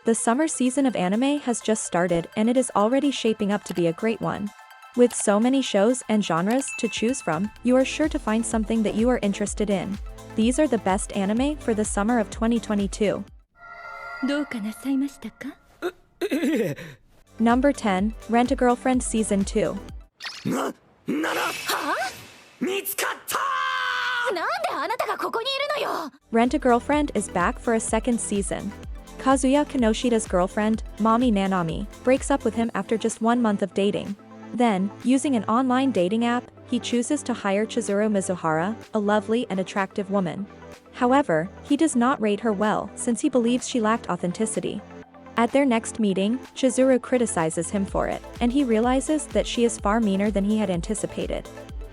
The summer season of anime has just started and it is already shaping up to be a great one. With so many shows and genres to choose from, you are sure to find something that you are interested in. These are the best anime for the summer of 2022. Number 10, Rent-a-Girlfriend Season 2. Rent-a-Girlfriend is back for a second season. Kazuya Kinoshida's girlfriend, Mami Nanami, breaks up with him after just 1 month of dating. Then, using an online dating app, he chooses to hire Chizuru Mizuhara, a lovely and attractive woman. However, he does not rate her well since he believes she lacked authenticity. At their next meeting, Chizuru criticizes him for it, and he realizes that she is far meaner than he had anticipated.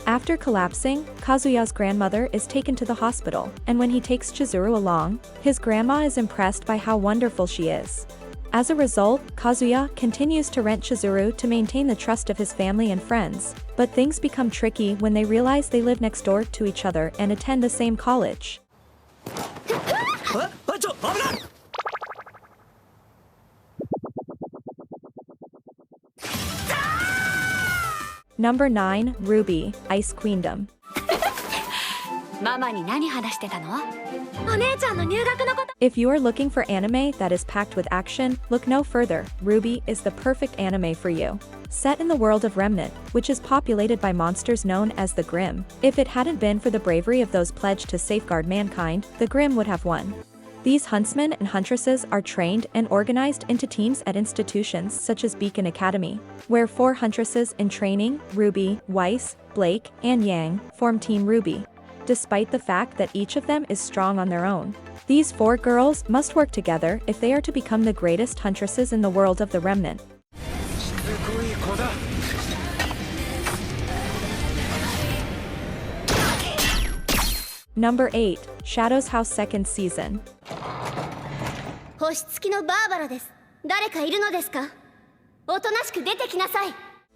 After collapsing, Kazuya's grandmother is taken to the hospital, and when he takes Chizuru along, his grandma is impressed by how wonderful she is. As a result, Kazuya continues to rent Chizuru to maintain the trust of his family and friends, but things become tricky when they realize they live next door to each other and attend the same college. Number 9, Ruby, Ice Queendom. If you are looking for anime that is packed with action, look no further. Ruby is the perfect anime for you. Set in the world of Remnant, which is populated by monsters known as the Grimm. If it hadn't been for the bravery of those pledged to safeguard mankind, the Grimm would have won. These huntsmen and huntresses are trained and organized into teams at institutions such as Beacon Academy, where 4 huntresses in training, Ruby, Weiss, Blake, and Yang, form Team Ruby. Despite the fact that each of them is strong on their own, these 4 girls must work together if they are to become the greatest huntresses in the world of the Remnant. Number 8, Shadows House Second Season.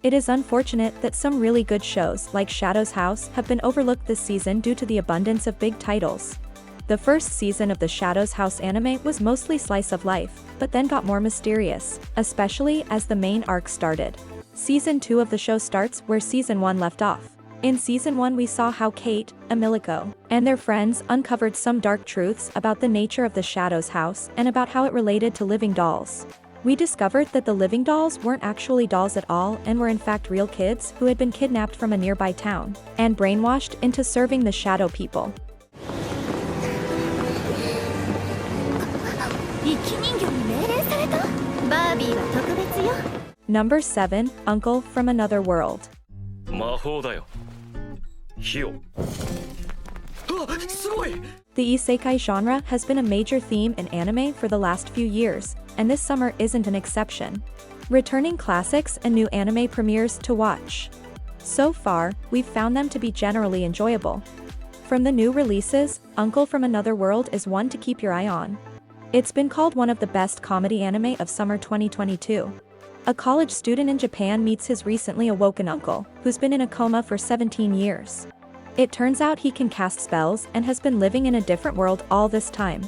It is unfortunate that some really good shows like Shadows House have been overlooked this season due to the abundance of big titles. The first season of the Shadows House anime was mostly slice of life, but then got more mysterious, especially as the main arc started. Season 2 of the show starts where Season 1 left off. In Season 1 we saw how Kate, Emiliko, and their friends uncovered some dark truths about the nature of the Shadows House and about how it related to living dolls. We discovered that the living dolls weren't actually dolls at all and were in fact real kids who had been kidnapped from a nearby town and brainwashed into serving the Shadow People. Number 7, Uncle from Another World. The isekai genre has been a major theme in anime for the last few years, and this summer isn't an exception. Returning classics and new anime premieres to watch. So far, we've found them to be generally enjoyable. From the new releases, Uncle from Another World is one to keep your eye on. It's been called one of the best comedy anime of summer 2022. A college student in Japan meets his recently awoken uncle, who's been in a coma for 17 years. It turns out he can cast spells and has been living in a different world all this time.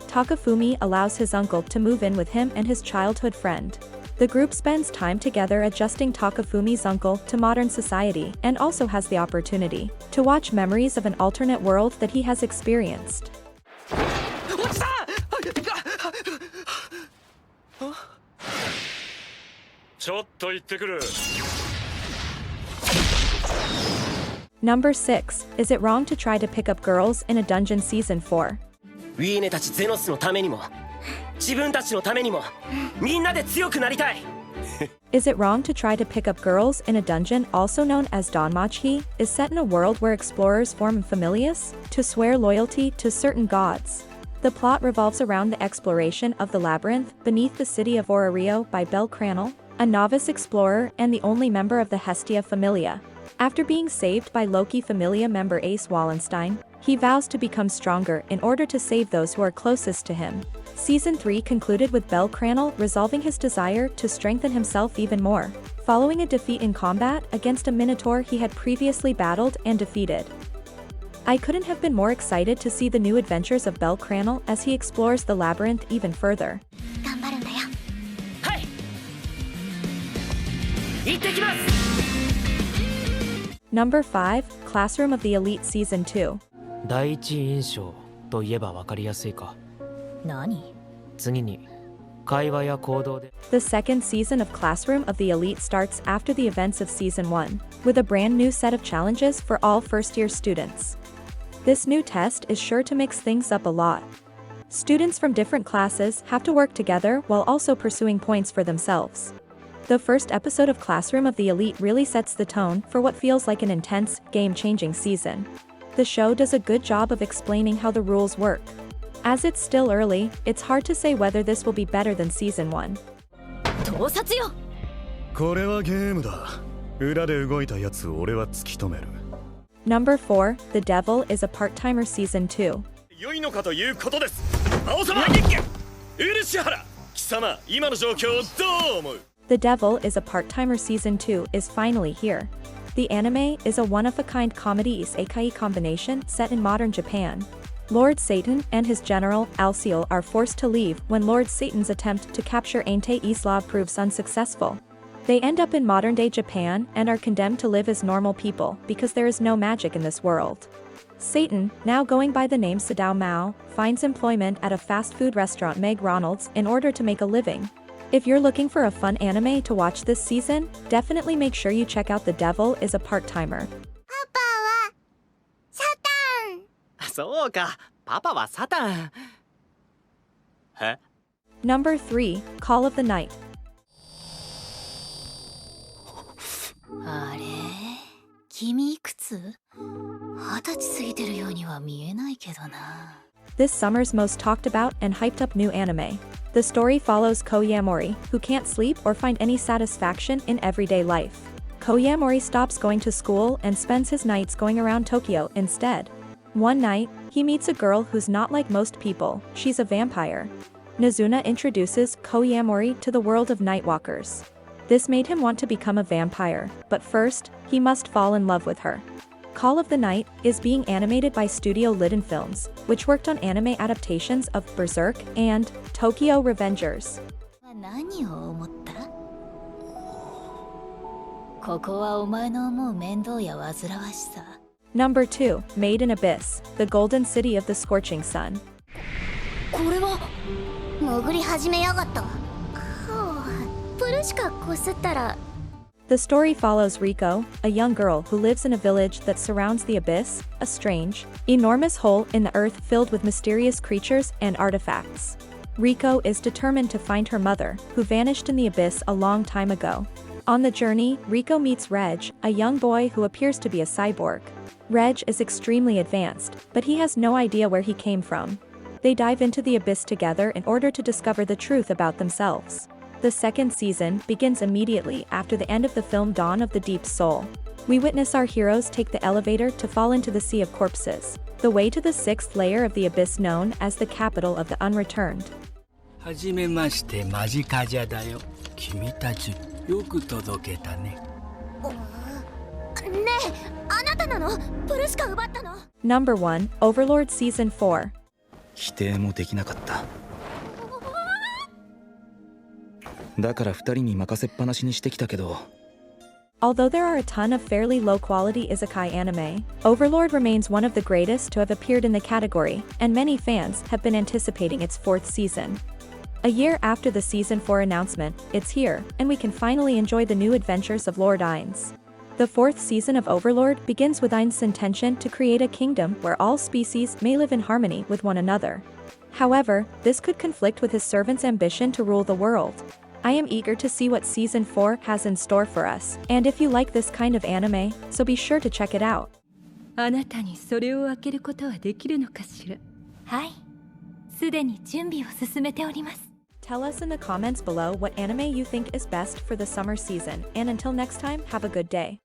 Takafumi allows his uncle to move in with him and his childhood friend. The group spends time together adjusting Takafumi's uncle to modern society and also has the opportunity to watch memories of an alternate world that he has experienced. Number 6, Is It Wrong to Try to Pick Up Girls in a Dungeon Season 4? Is It Wrong to Try to Pick Up Girls in a Dungeon, also known as Danmachi, is set in a world where explorers form familias to swear loyalty to certain gods. The plot revolves around the exploration of the labyrinth beneath the city of Orario by Bel Cranel, a novice explorer and the only member of the Hestia Familia. After being saved by Loki Familia member Ace Wallenstein, he vows to become stronger in order to save those who are closest to him. Season 3 concluded with Bel Cranel resolving his desire to strengthen himself even more, following a defeat in combat against a minotaur he had previously battled and defeated. I couldn't have been more excited to see the new adventures of Bel Cranel as he explores the labyrinth even further. Number 5, Classroom of the Elite Season 2. 第一印象といえば分かりやすいか。何？次に会話や行動で The second season of Classroom of the Elite starts after the events of Season 1, with a brand new set of challenges for all first-year students. This new test is sure to mix things up a lot. Students from different classes have to work together while also pursuing points for themselves. The first episode of Classroom of the Elite really sets the tone for what feels like an intense, game-changing season. The show does a good job of explaining how the rules work. As it's still early, it's hard to say whether this will be better than Season 1. 盗撮よ。これはゲームだ。裏で動いたやつを俺は突き止める。Number 4, The Devil is a Part-Timer Season 2. 良いのかということです。青様、漆原、貴様、今の状況をどう思う？ The Devil is a Part-Timer Season 2 is finally here. The anime is a one-of-a-kind comedy isekai combination set in modern Japan. Lord Satan and his general, Alciel, are forced to leave when Lord Satan's attempt to capture Ainte Isla proves unsuccessful. They end up in modern-day Japan and are condemned to live as normal people because there is no magic in this world. Satan, now going by the name Sadao Mao, finds employment at a fast food restaurant McDonald's in order to make a living. If you're looking for a fun anime to watch this season, definitely make sure you check out The Devil is a Part-Timer. そうか、パパはサタン。え？ Number 3, Call of the Night. あれ？君いくつ？20歳過ぎてるようには見えないけどな。This summer's most talked about and hyped up new anime. The story follows Ko Yamori, who can't sleep or find any satisfaction in everyday life. Ko Yamori stops going to school and spends his nights going around Tokyo instead. One night, he meets a girl who's not like most people, she's a vampire. Nazuna introduces Ko Yamori to the world of nightwalkers. This made him want to become a vampire, but first, he must fall in love with her. Call of the Night is being animated by Studio Liden Films, which worked on anime adaptations of Berserk and Tokyo Revengers. 何を思った？ここはお前の思う面倒や煩わしさ。Number 2, Made in Abyss, the Golden City of the Scorching Sun. これは潜り始めやがった。プルシカこすったら。The story follows Riko, a young girl who lives in a village that surrounds the abyss, a strange, enormous hole in the earth filled with mysterious creatures and artifacts. Riko is determined to find her mother, who vanished in the abyss a long time ago. On the journey, Riko meets Reg, a young boy who appears to be a cyborg. Reg is extremely advanced, but he has no idea where he came from. They dive into the abyss together in order to discover the truth about themselves. The second season begins immediately after the end of the film Dawn of the Deep Soul. We witness our heroes take the elevator to fall into the sea of corpses, the way to the sixth layer of the abyss known as the capital of the unreturned. はじめまして、マジカジャだよ。君たち、よく届けたね。ねえ、あなたなの？プルシカ奪ったの？ Number 1, Overlord Season 4. 否定もできなかった。だから二人に任せっぱなしにしてきたけど。Although there are a ton of fairly low-quality isekai anime, Overlord remains one of the greatest to have appeared in the category, and many fans have been anticipating its fourth season. A year after the Season 4 announcement, it's here, and we can finally enjoy the new adventures of Lord Ainz. The fourth season of Overlord begins with Ainz's intention to create a kingdom where all species may live in harmony with one another. However, this could conflict with his servant's ambition to rule the world. I am eager to see what Season 4 has in store for us, and if you like this kind of anime, so be sure to check it out. あなたにそれを開けることはできるのかしら。はい。すでに準備を進めております。Tell us in the comments below what anime you think is best for the summer season, and until next time, have a good day.